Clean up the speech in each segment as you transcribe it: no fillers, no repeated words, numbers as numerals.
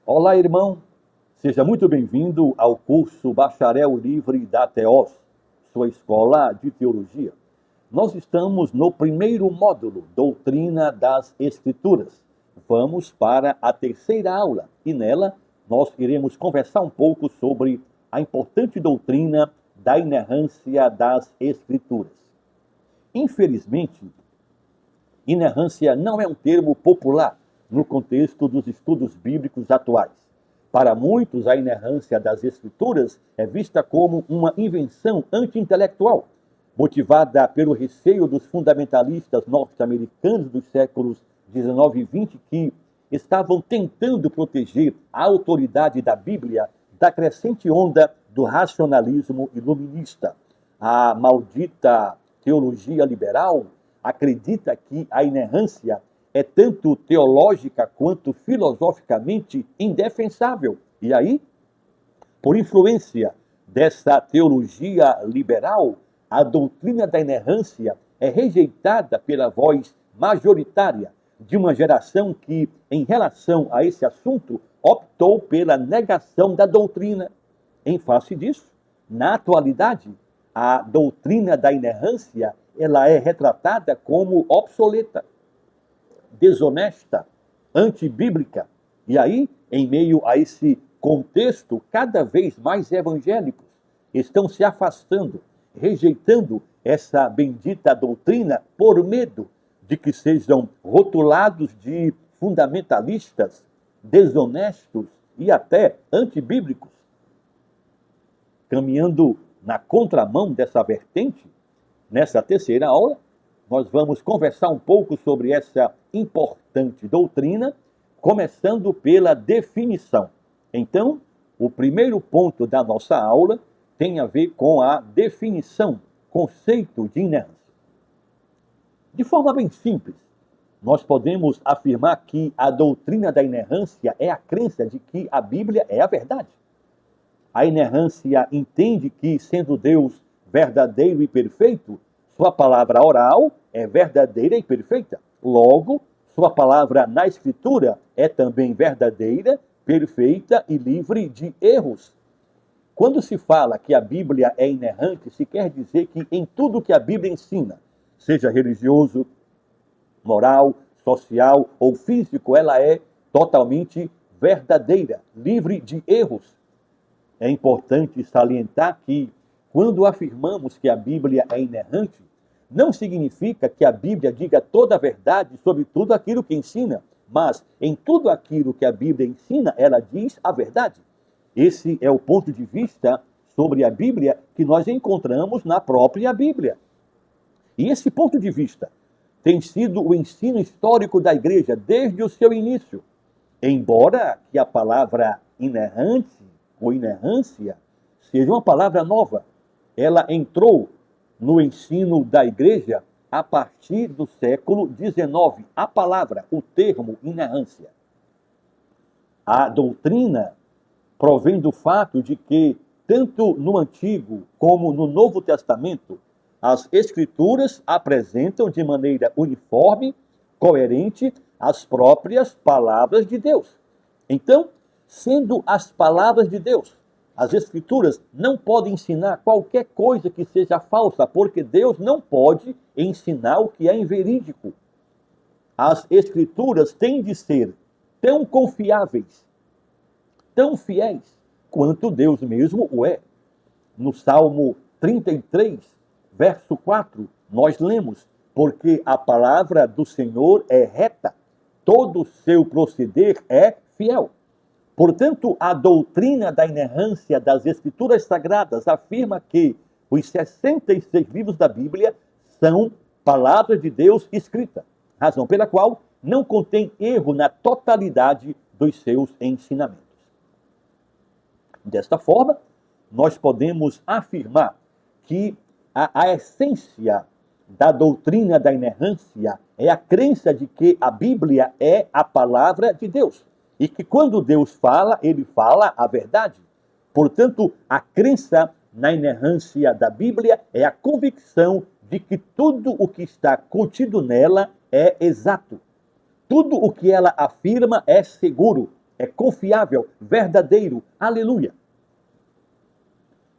Olá, irmão. Seja muito bem-vindo ao curso Bacharel Livre da Teós, sua escola de teologia. Nós estamos no primeiro módulo, Doutrina das Escrituras. Vamos para a terceira aula e nela nós iremos conversar um pouco sobre a importante doutrina da inerrância das Escrituras. Infelizmente, inerrância não é um termo popular no contexto dos estudos bíblicos atuais. Para muitos, a inerrância das Escrituras é vista como uma invenção anti-intelectual, motivada pelo receio dos fundamentalistas norte-americanos dos séculos XIX e XX, que estavam tentando proteger a autoridade da Bíblia da crescente onda do racionalismo iluminista. A maldita teologia liberal acredita que a inerrância é tanto teológica quanto filosoficamente indefensável. E aí, por influência dessa teologia liberal, a doutrina da inerrância é rejeitada pela voz majoritária de uma geração que, em relação a esse assunto, optou pela negação da doutrina. Em face disso, na atualidade, a doutrina da inerrância ela é retratada como obsoleta, desonesta, antibíblica. E aí, em meio a esse contexto, cada vez mais evangélicos estão se afastando, rejeitando essa bendita doutrina por medo de que sejam rotulados de fundamentalistas, desonestos e até antibíblicos. Caminhando na contramão dessa vertente, nessa terceira aula, nós vamos conversar um pouco sobre essa importante doutrina, começando pela definição. Então, o primeiro ponto da nossa aula tem a ver com a definição, conceito de inerrância. De forma bem simples, nós podemos afirmar que a doutrina da inerrância é a crença de que a Bíblia é a verdade. A inerrância entende que, sendo Deus verdadeiro e perfeito, sua palavra oral é verdadeira e perfeita. Logo, sua palavra na Escritura é também verdadeira, perfeita e livre de erros. Quando se fala que a Bíblia é inerrante, se quer dizer que em tudo que a Bíblia ensina, seja religioso, moral, social ou físico, ela é totalmente verdadeira, livre de erros. É importante salientar que, quando afirmamos que a Bíblia é inerrante, não significa que a Bíblia diga toda a verdade sobre tudo aquilo que ensina, mas em tudo aquilo que a Bíblia ensina, ela diz a verdade. Esse é o ponto de vista sobre a Bíblia que nós encontramos na própria Bíblia. E esse ponto de vista tem sido o ensino histórico da igreja desde o seu início. Embora que a palavra inerrante ou inerrância seja uma palavra nova, ela entrou no ensino da igreja a partir do século XIX. A palavra, o termo inerrância. A doutrina provém do fato de que, tanto no Antigo como no Novo Testamento, as Escrituras apresentam de maneira uniforme, coerente, as próprias palavras de Deus. Então, sendo as palavras de Deus, as Escrituras não podem ensinar qualquer coisa que seja falsa, porque Deus não pode ensinar o que é inverídico. As Escrituras têm de ser tão confiáveis, tão fiéis, quanto Deus mesmo o é. No Salmo 33, verso 4, nós lemos: porque a palavra do Senhor é reta, todo o seu proceder é fiel. Portanto, a doutrina da inerrância das Escrituras Sagradas afirma que os 66 livros da Bíblia são palavras de Deus escrita, razão pela qual não contém erro na totalidade dos seus ensinamentos. Desta forma, nós podemos afirmar que a essência da doutrina da inerrância é a crença de que a Bíblia é a palavra de Deus. E que quando Deus fala, ele fala a verdade. Portanto, a crença na inerrância da Bíblia é a convicção de que tudo o que está contido nela é exato. Tudo o que ela afirma é seguro, é confiável, verdadeiro. Aleluia!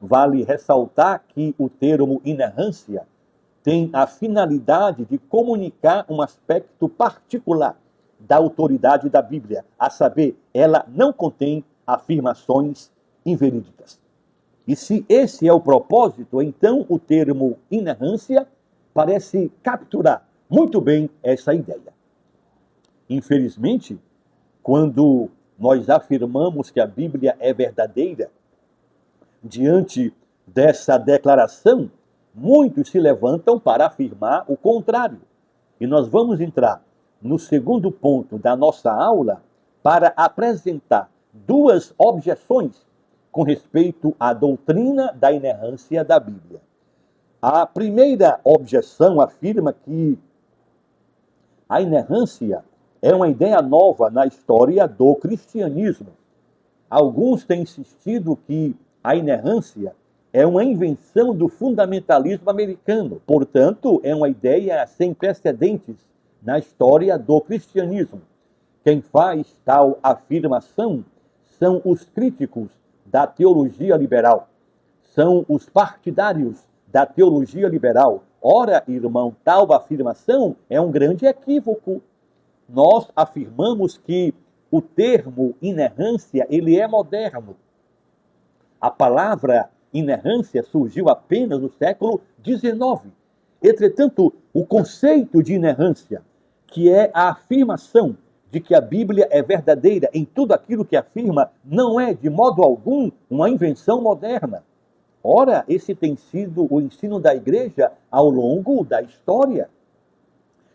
Vale ressaltar que o termo inerrância tem a finalidade de comunicar um aspecto particular da autoridade da Bíblia, a saber, ela não contém afirmações inverídicas. E se esse é o propósito, então o termo inerrância parece capturar muito bem essa ideia. Infelizmente, quando nós afirmamos que a Bíblia é verdadeira, diante dessa declaração, muitos se levantam para afirmar o contrário. E nós vamos entrar no segundo ponto da nossa aula para apresentar duas objeções com respeito à doutrina da inerrância da Bíblia. A primeira objeção afirma que a inerrância é uma ideia nova na história do cristianismo. Alguns têm insistido que a inerrância é uma invenção do fundamentalismo americano. Portanto, é uma ideia sem precedentes na história do cristianismo. Quem faz tal afirmação são os críticos da teologia liberal. São os partidários da teologia liberal. Ora, irmão, tal afirmação é um grande equívoco. Nós afirmamos que o termo inerrância, ele é moderno. A palavra inerrância surgiu apenas no século XIX. Entretanto, o conceito de inerrância, que é a afirmação de que a Bíblia é verdadeira em tudo aquilo que afirma, não é de modo algum uma invenção moderna. Ora, esse tem sido o ensino da igreja ao longo da história.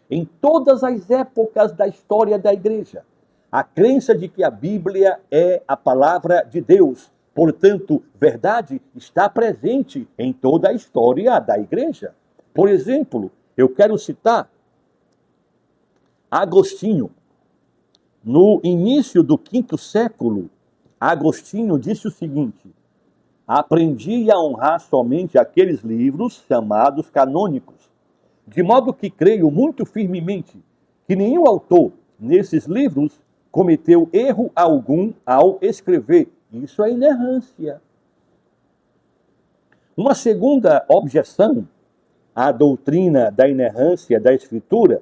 Em todas as épocas da história da igreja, a crença de que a Bíblia é a palavra de Deus, portanto, verdade, está presente em toda a história da igreja. Por exemplo, eu quero citar Agostinho. No início do V século, Agostinho disse o seguinte: aprendi a honrar somente aqueles livros chamados canônicos, de modo que creio muito firmemente que nenhum autor nesses livros cometeu erro algum ao escrever. Isso é inerrância. Uma segunda objeção à doutrina da inerrância da Escritura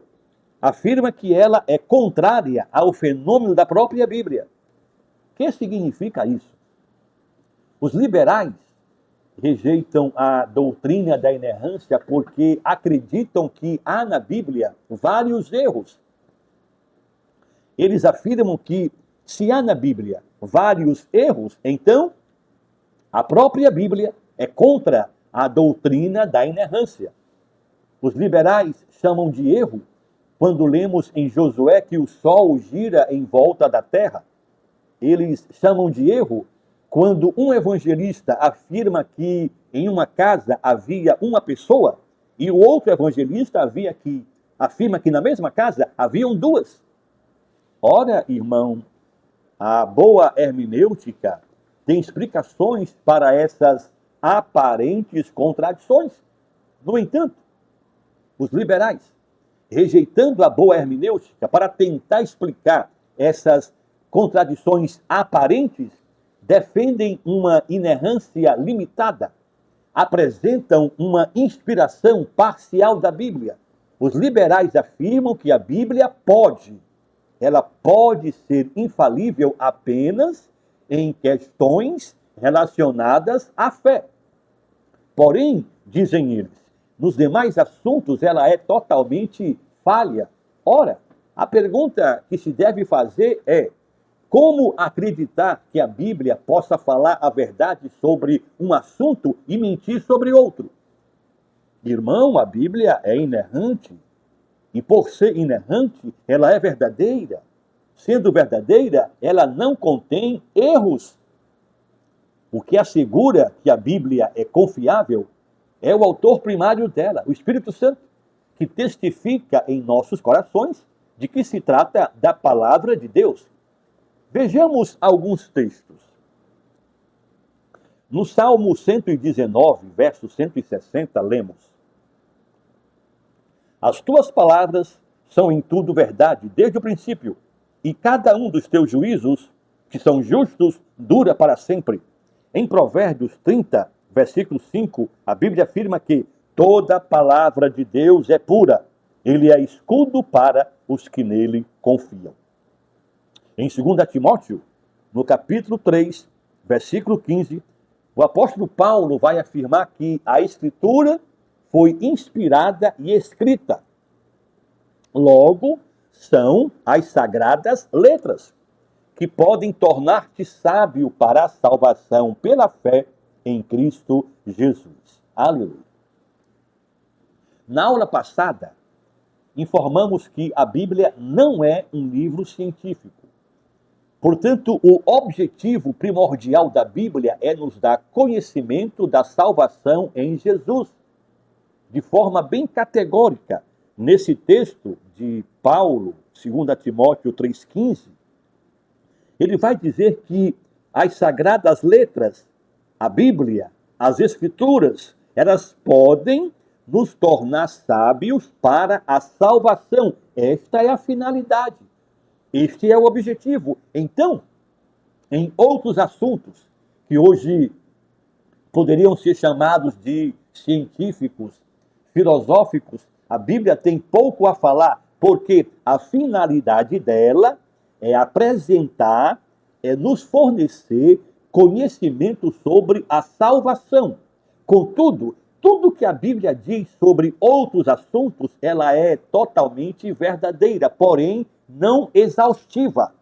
afirma que ela é contrária ao fenômeno da própria Bíblia. O que significa isso? Os liberais rejeitam a doutrina da inerrância porque acreditam que há na Bíblia vários erros. Eles afirmam que se há na Bíblia vários erros, então a própria Bíblia é contra a doutrina da inerrância. Os liberais chamam de erro quando lemos em Josué que o sol gira em volta da terra. Eles chamam de erro quando um evangelista afirma que em uma casa havia uma pessoa e o outro evangelista afirma que na mesma casa haviam duas. Ora, irmão, a boa hermenêutica tem explicações para essas aparentes contradições. No entanto, os liberais, rejeitando a boa hermenêutica para tentar explicar essas contradições aparentes, defendem uma inerrância limitada, apresentam uma inspiração parcial da Bíblia. Os liberais afirmam que a Bíblia ela pode ser infalível apenas em questões relacionadas à fé. Porém, dizem eles, nos demais assuntos ela é totalmente falha. Ora, a pergunta que se deve fazer é: como acreditar que a Bíblia possa falar a verdade sobre um assunto e mentir sobre outro? Irmão, a Bíblia é inerrante. E por ser inerrante, ela é verdadeira. Sendo verdadeira, ela não contém erros. O que assegura que a Bíblia é confiável é o autor primário dela, o Espírito Santo, que testifica em nossos corações de que se trata da palavra de Deus. Vejamos alguns textos. No Salmo 119, verso 160, lemos: as tuas palavras são em tudo verdade, desde o princípio, e cada um dos teus juízos que são justos, dura para sempre. Em Provérbios 30, versículo 5, a Bíblia afirma que toda palavra de Deus é pura. Ele é escudo para os que nele confiam. Em 2 Timóteo, no capítulo 3, versículo 15, o apóstolo Paulo vai afirmar que a Escritura foi inspirada e escrita. Logo, são as sagradas letras, que podem tornar-te sábio para a salvação pela fé em Cristo Jesus. Aleluia. Na aula passada, informamos que a Bíblia não é um livro científico. Portanto, o objetivo primordial da Bíblia é nos dar conhecimento da salvação em Jesus. De forma bem categórica, nesse texto de Paulo, 2 Timóteo 3,15, ele vai dizer que as sagradas letras, a Bíblia, as Escrituras, elas podem nos tornar sábios para a salvação. Esta é a finalidade. Este é o objetivo. Então, em outros assuntos que hoje poderiam ser chamados de científicos, filosóficos, a Bíblia tem pouco a falar, porque a finalidade dela é apresentar, é nos fornecer conhecimento sobre a salvação. Contudo, tudo que a Bíblia diz sobre outros assuntos, ela é totalmente verdadeira, porém não exaustiva.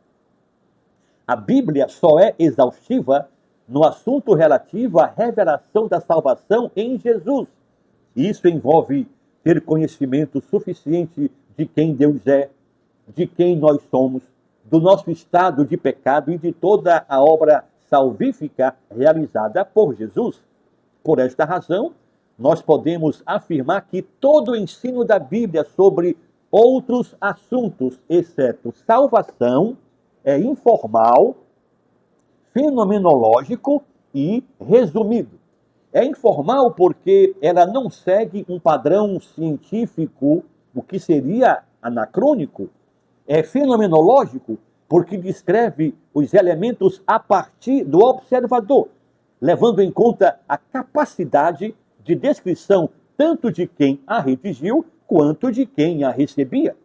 A Bíblia só é exaustiva no assunto relativo à revelação da salvação em Jesus. Isso envolve ter conhecimento suficiente de quem Deus é, de quem nós somos, do nosso estado de pecado e de toda a obra salvífica realizada por Jesus. Por esta razão, nós podemos afirmar que todo o ensino da Bíblia sobre outros assuntos, exceto salvação, é informal, fenomenológico e resumido. É informal porque ela não segue um padrão científico, o que seria anacrônico. É fenomenológico porque descreve os elementos a partir do observador, levando em conta a capacidade de descrição tanto de quem a redigiu quanto de quem a recebia.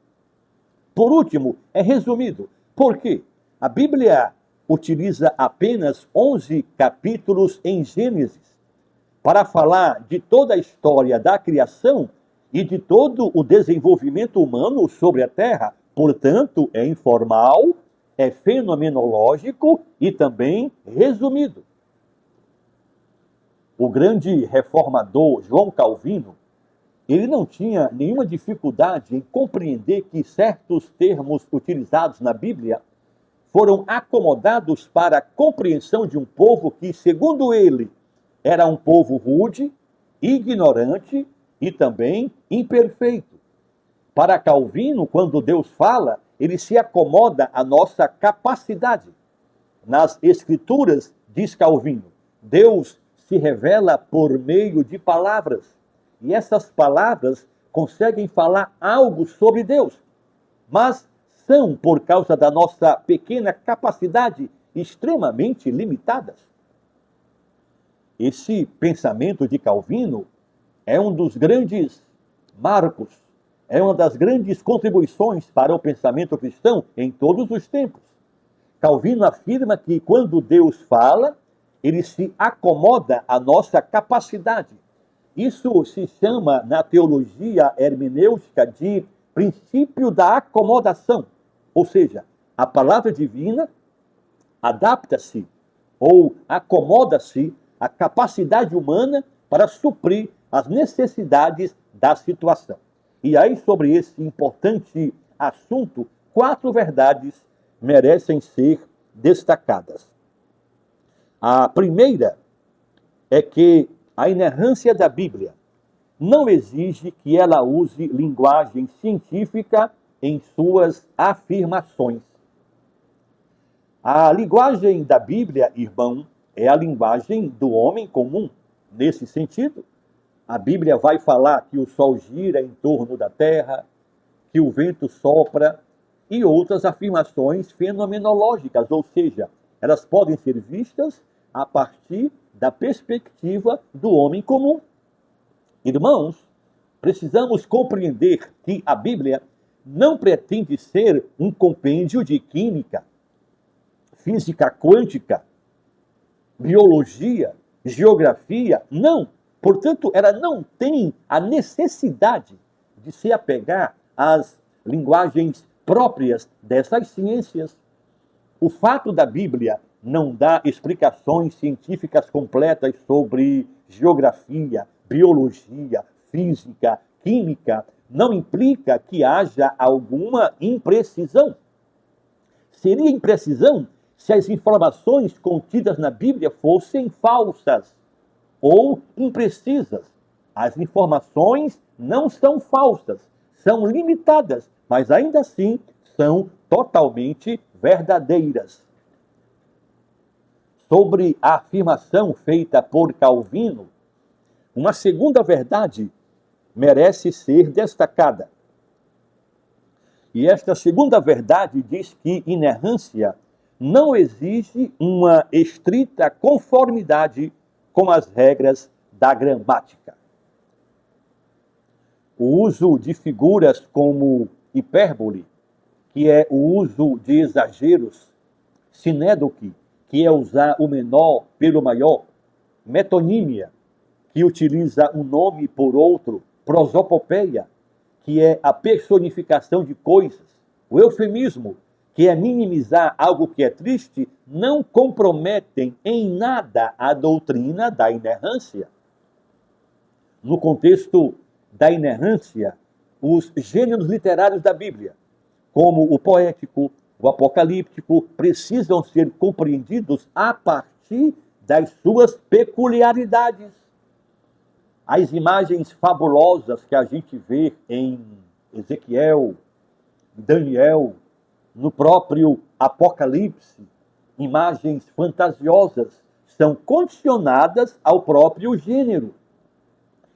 Por último, é resumido. Por quê? A Bíblia utiliza apenas 11 capítulos em Gênesis para falar de toda a história da criação e de todo o desenvolvimento humano sobre a Terra. Portanto, é informal, é fenomenológico e também resumido. O grande reformador João Calvino, ele não tinha nenhuma dificuldade em compreender que certos termos utilizados na Bíblia foram acomodados para a compreensão de um povo que, segundo ele, era um povo rude, ignorante e também imperfeito. Para Calvino, quando Deus fala, ele se acomoda à nossa capacidade. Nas Escrituras, diz Calvino, Deus se revela por meio de palavras. E essas palavras conseguem falar algo sobre Deus, mas são, por causa da nossa pequena capacidade, extremamente limitadas. Esse pensamento de Calvino é um dos grandes marcos, é uma das grandes contribuições para o pensamento cristão em todos os tempos. Calvino afirma que quando Deus fala, ele se acomoda à nossa capacidade. Isso se chama, na teologia hermenêutica, de princípio da acomodação. Ou seja, a palavra divina adapta-se ou acomoda-se à capacidade humana para suprir as necessidades da situação. E aí, sobre esse importante assunto, 4 verdades merecem ser destacadas. A primeira é que a inerrância da Bíblia não exige que ela use linguagem científica em suas afirmações. A linguagem da Bíblia, irmão, é a linguagem do homem comum. Nesse sentido, a Bíblia vai falar que o sol gira em torno da terra, que o vento sopra e outras afirmações fenomenológicas, ou seja, elas podem ser vistas a partir da perspectiva do homem comum. Irmãos, precisamos compreender que a Bíblia não pretende ser um compêndio de química, física quântica, biologia, geografia. Não. Portanto, ela não tem a necessidade de se apegar às linguagens próprias dessas ciências. O fato da Bíblia não dar explicações científicas completas sobre geografia, biologia, física, química, não implica que haja alguma imprecisão. Seria imprecisão se as informações contidas na Bíblia fossem falsas ou imprecisas. As informações não são falsas, são limitadas, mas ainda assim são totalmente verdadeiras. Sobre a afirmação feita por Calvino, uma segunda verdade merece ser destacada. E esta segunda verdade diz que inerrância não exige uma estrita conformidade com as regras da gramática. O uso de figuras como hipérbole, que é o uso de exageros, sinédoque, que é usar o menor pelo maior, metonímia, que utiliza um nome por outro, prosopopeia, que é a personificação de coisas, o eufemismo, que é minimizar algo que é triste, não comprometem em nada a doutrina da inerrância. No contexto da inerrância, os gêneros literários da Bíblia, como o poético, o apocalíptico, precisam ser compreendidos a partir das suas peculiaridades. As imagens fabulosas que a gente vê em Ezequiel, Daniel, no próprio Apocalipse, imagens fantasiosas, são condicionadas ao próprio gênero.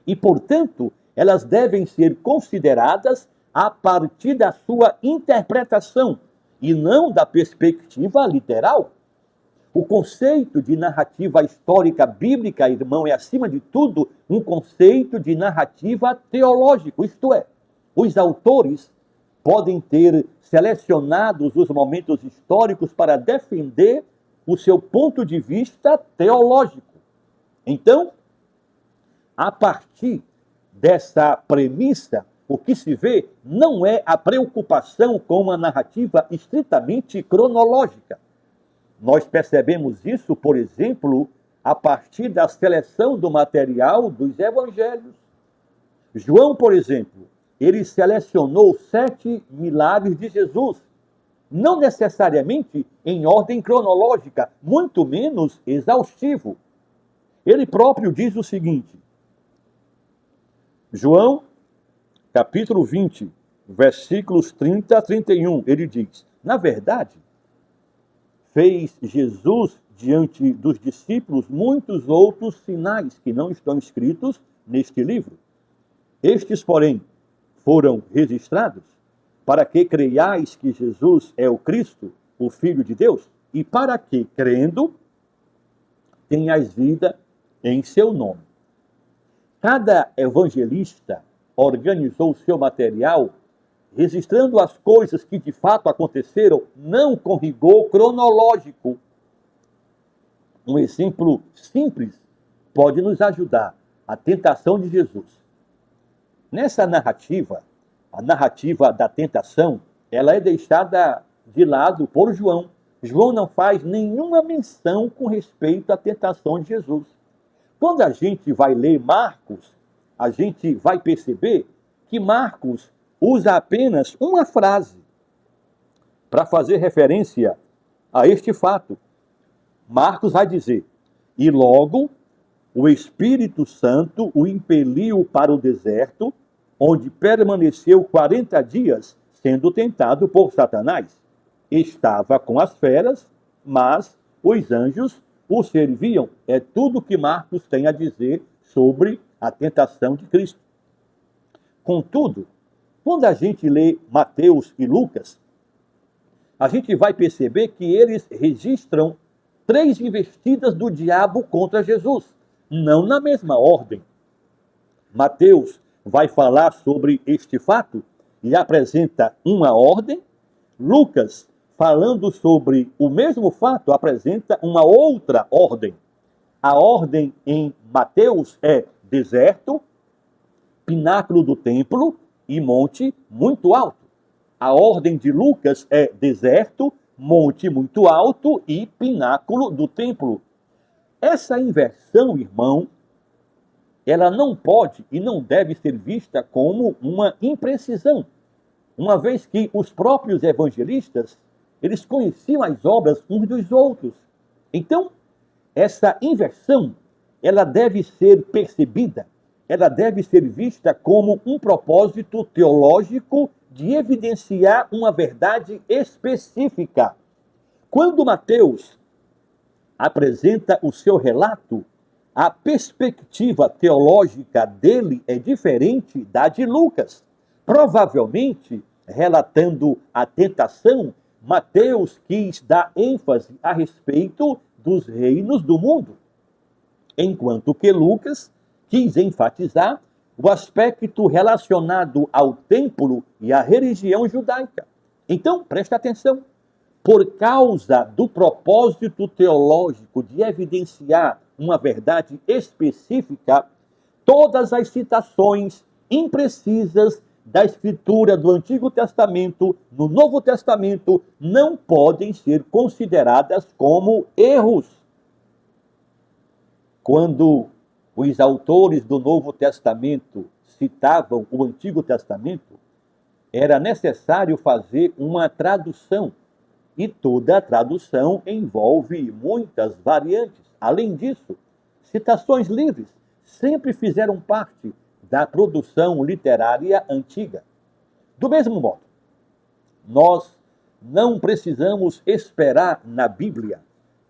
E, portanto, elas devem ser consideradas a partir da sua interpretação e não da perspectiva literal. O conceito de narrativa histórica bíblica, irmão, é, acima de tudo, um conceito de narrativa teológico, isto é, os autores podem ter selecionado os momentos históricos para defender o seu ponto de vista teológico. Então, a partir dessa premissa, o que se vê não é a preocupação com uma narrativa estritamente cronológica. Nós percebemos isso, por exemplo, a partir da seleção do material dos evangelhos. João, por exemplo, ele selecionou 7 milagres de Jesus, não necessariamente em ordem cronológica, muito menos exaustivo. Ele próprio diz o seguinte, João, capítulo 20, versículos 30 a 31, ele diz, na verdade, fez Jesus diante dos discípulos muitos outros sinais que não estão escritos neste livro. Estes, porém, foram registrados para que creiais que Jesus é o Cristo, o Filho de Deus, e para que, crendo, tenhais vida em seu nome. Cada evangelista organizou o seu material registrando as coisas que de fato aconteceram, não com rigor cronológico. Um exemplo simples pode nos ajudar. A tentação de Jesus. Nessa narrativa, a narrativa da tentação, ela é deixada de lado por João. João não faz nenhuma menção com respeito à tentação de Jesus. Quando a gente vai ler Marcos, a gente vai perceber que Marcos usa apenas uma frase para fazer referência a este fato. Marcos vai dizer, e logo o Espírito Santo o impeliu para o deserto, onde permaneceu 40 dias, sendo tentado por Satanás. Estava com as feras, mas os anjos o serviam. É tudo que Marcos tem a dizer sobre a tentação de Cristo. Contudo, quando a gente lê Mateus e Lucas, a gente vai perceber que eles registram 3 investidas do diabo contra Jesus, não na mesma ordem. Mateus vai falar sobre este fato e apresenta uma ordem. Lucas, falando sobre o mesmo fato, apresenta uma outra ordem. A ordem em Mateus é deserto, pináculo do templo e monte muito alto. A ordem de Lucas é deserto, monte muito alto e pináculo do templo. Essa inversão, irmão, ela não pode e não deve ser vista como uma imprecisão, uma vez que os próprios evangelistas, eles conheciam as obras uns dos outros. Então, essa inversão, ela deve ser percebida, ela deve ser vista como um propósito teológico de evidenciar uma verdade específica. Quando Mateus apresenta o seu relato, a perspectiva teológica dele é diferente da de Lucas. Provavelmente, relatando a tentação, Mateus quis dar ênfase a respeito dos reinos do mundo, enquanto que Lucas quis enfatizar o aspecto relacionado ao templo e à religião judaica. Então, presta atenção. Por causa do propósito teológico de evidenciar uma verdade específica, todas as citações imprecisas da Escritura do Antigo Testamento no Novo Testamento não podem ser consideradas como erros. Quando os autores do Novo Testamento citavam o Antigo Testamento, era necessário fazer uma tradução. E toda a tradução envolve muitas variantes. Além disso, citações livres sempre fizeram parte da produção literária antiga. Do mesmo modo, nós não precisamos esperar na Bíblia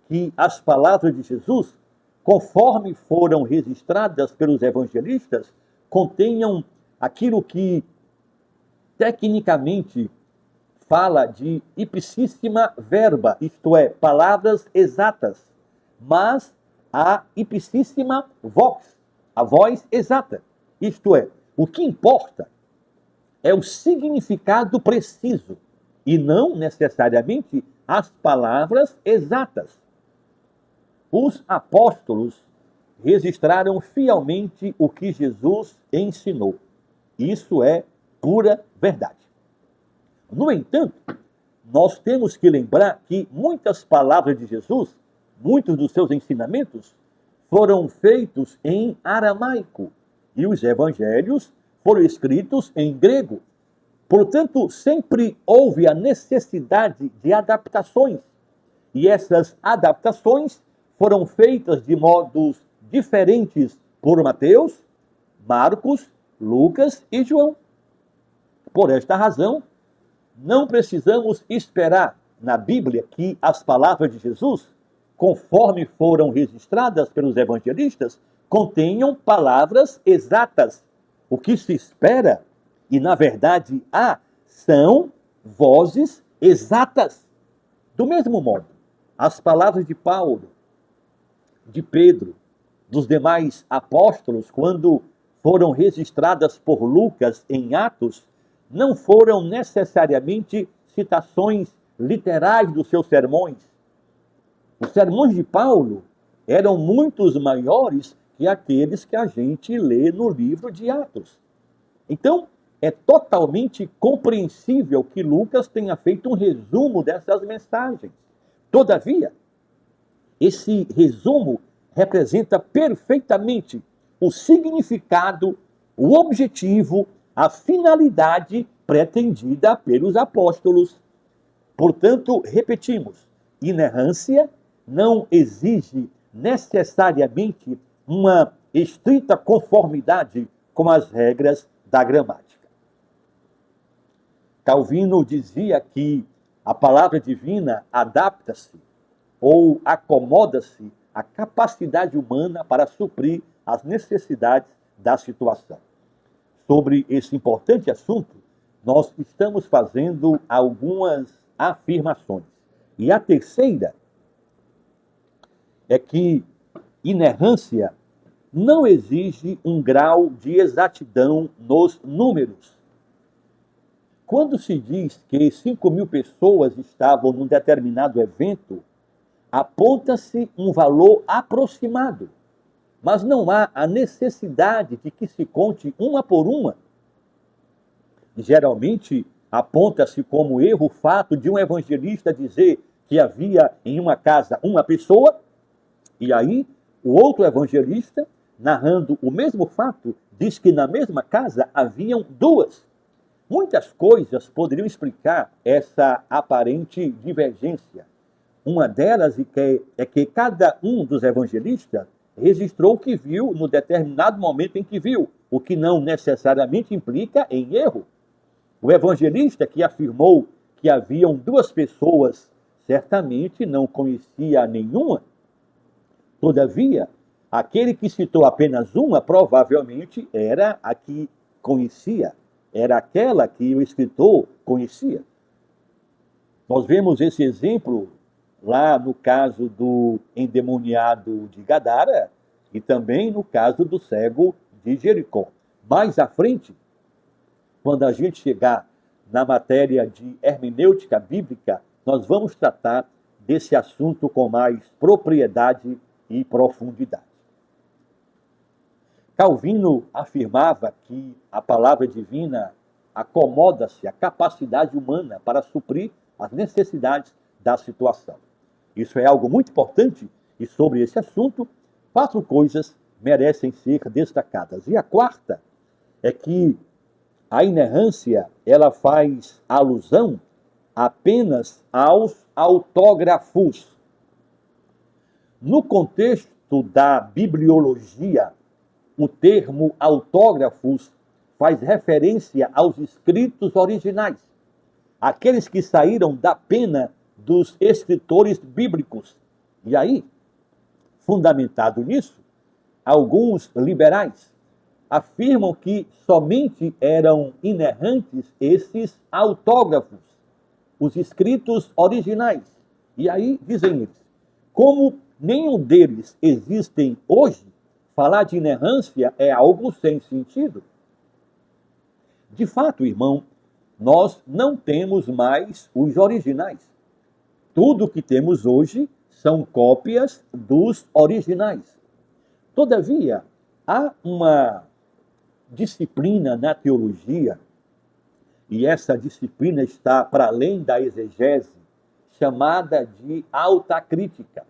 que as palavras de Jesus, conforme foram registradas pelos evangelistas, contenham aquilo que tecnicamente fala de ipsíssima verba, isto é, palavras exatas, mas a ipsíssima vox, a voz exata. Isto é, o que importa é o significado preciso e não necessariamente as palavras exatas. Os apóstolos registraram fielmente o que Jesus ensinou. Isso é pura verdade. No entanto, nós temos que lembrar que muitas palavras de Jesus, muitos dos seus ensinamentos, foram feitos em aramaico e os evangelhos foram escritos em grego. Portanto, sempre houve a necessidade de adaptações. E essas adaptações foram feitas de modos diferentes por Mateus, Marcos, Lucas e João. Por esta razão, não precisamos esperar na Bíblia que as palavras de Jesus, conforme foram registradas pelos evangelistas, contenham palavras exatas. O que se espera, e na verdade há, são vozes exatas. Do mesmo modo, as palavras de Paulo, de Pedro, dos demais apóstolos, quando foram registradas por Lucas em Atos, não foram necessariamente citações literais dos seus sermões. Os sermões de Paulo eram muitos maiores que aqueles que a gente lê no livro de Atos. Então, é totalmente compreensível que Lucas tenha feito um resumo dessas mensagens. Todavia, esse resumo representa perfeitamente o significado, o objetivo, a finalidade pretendida pelos apóstolos. Portanto, repetimos, inerrância não exige necessariamente uma estrita conformidade com as regras da gramática. Calvino dizia que a palavra divina adapta-se ou acomoda-se à capacidade humana para suprir as necessidades da situação. Sobre esse importante assunto, nós estamos fazendo algumas afirmações. E a terceira é que inerrância não exige um grau de exatidão nos números. Quando se diz que 5.000 pessoas estavam num determinado evento, aponta-se um valor aproximado, mas não há a necessidade de que se conte uma por uma. Geralmente, aponta-se como erro o fato de um evangelista dizer que havia em uma casa uma pessoa, e aí o outro evangelista, narrando o mesmo fato, diz que na mesma casa haviam duas. Muitas coisas poderiam explicar essa aparente divergência. Uma delas é que cada um dos evangelistas registrou o que viu no determinado momento em que viu, o que não necessariamente implica em erro. O evangelista que afirmou que haviam duas pessoas certamente não conhecia nenhuma. Todavia, aquele que citou apenas uma provavelmente era a que conhecia, era aquela que o escritor conhecia. Nós vemos esse exemplo lá no caso do endemoniado de Gadara e também no caso do cego de Jericó. Mais à frente, quando a gente chegar na matéria de hermenêutica bíblica, nós vamos tratar desse assunto com mais propriedade e profundidade. Calvino afirmava que a palavra divina acomoda-se à capacidade humana para suprir as necessidades da situação. Isso é algo muito importante e sobre esse assunto, 4 coisas merecem ser destacadas. E a quarta é que a inerrância, ela faz alusão apenas aos autógrafos. No contexto da bibliologia, o termo autógrafos faz referência aos escritos originais, aqueles que saíram da pena dos escritores bíblicos. E aí, fundamentado nisso, alguns liberais afirmam que somente eram inerrantes esses autógrafos, os escritos originais. E aí, dizem eles, como nenhum deles existem hoje, falar de inerrância é algo sem sentido. De fato, irmão, nós não temos mais os originais. Tudo que temos hoje são cópias dos originais. Todavia, há uma disciplina na teologia, e essa disciplina está para além da exegese, chamada de alta crítica.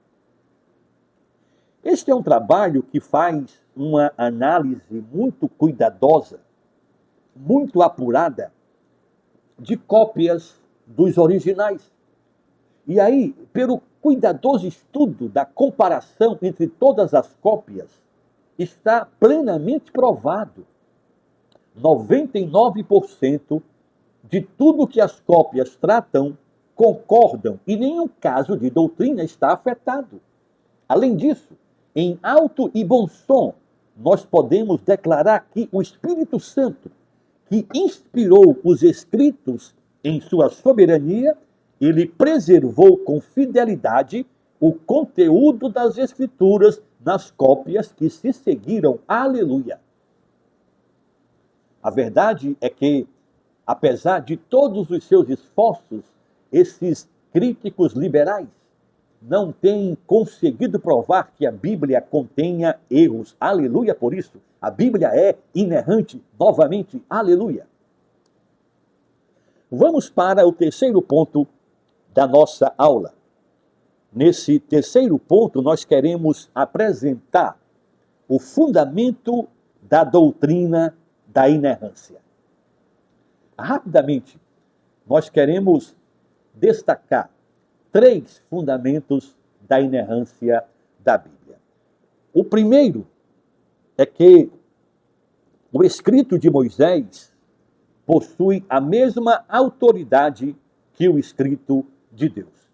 Este é um trabalho que faz uma análise muito cuidadosa, muito apurada, de cópias dos originais. E aí, pelo cuidadoso estudo da comparação entre todas as cópias, está plenamente provado 99% de tudo que as cópias tratam concordam e nenhum caso de doutrina está afetado. Além disso, em alto e bom som, nós podemos declarar que o Espírito Santo, que inspirou os escritos em sua soberania, ele preservou com fidelidade o conteúdo das Escrituras nas cópias que se seguiram. Aleluia! A verdade é que, apesar de todos os seus esforços, esses críticos liberais não têm conseguido provar que a Bíblia contenha erros. Aleluia por isso. A Bíblia é inerrante, novamente. Aleluia. Vamos para o terceiro ponto da nossa aula. Nesse terceiro ponto, nós queremos apresentar o fundamento da doutrina da inerrância. Rapidamente, nós queremos destacar 3 fundamentos da inerrância da Bíblia. O primeiro é que o escrito de Moisés possui a mesma autoridade que o escrito de Deus.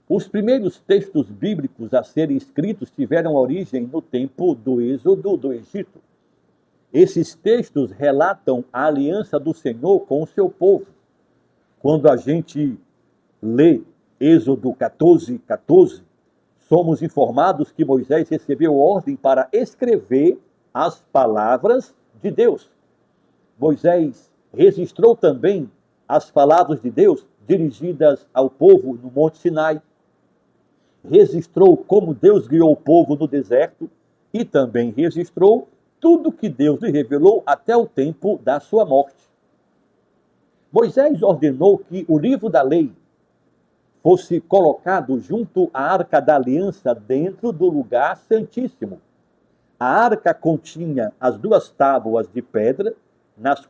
Os primeiros textos bíblicos a serem escritos tiveram origem no tempo do êxodo do Egito. Esses textos relatam a aliança do Senhor com o seu povo. Quando a gente lê Êxodo 14:14, somos informados que Moisés recebeu ordem para escrever as palavras de Deus. Moisés registrou também as palavras de Deus dirigidas ao povo no Monte Sinai. Registrou como Deus guiou o povo no deserto e também registrou tudo que Deus lhe revelou até o tempo da sua morte. Moisés ordenou que o livro da lei fosse colocado junto à Arca da Aliança dentro do lugar santíssimo. A arca continha as 2 tábuas de pedra nas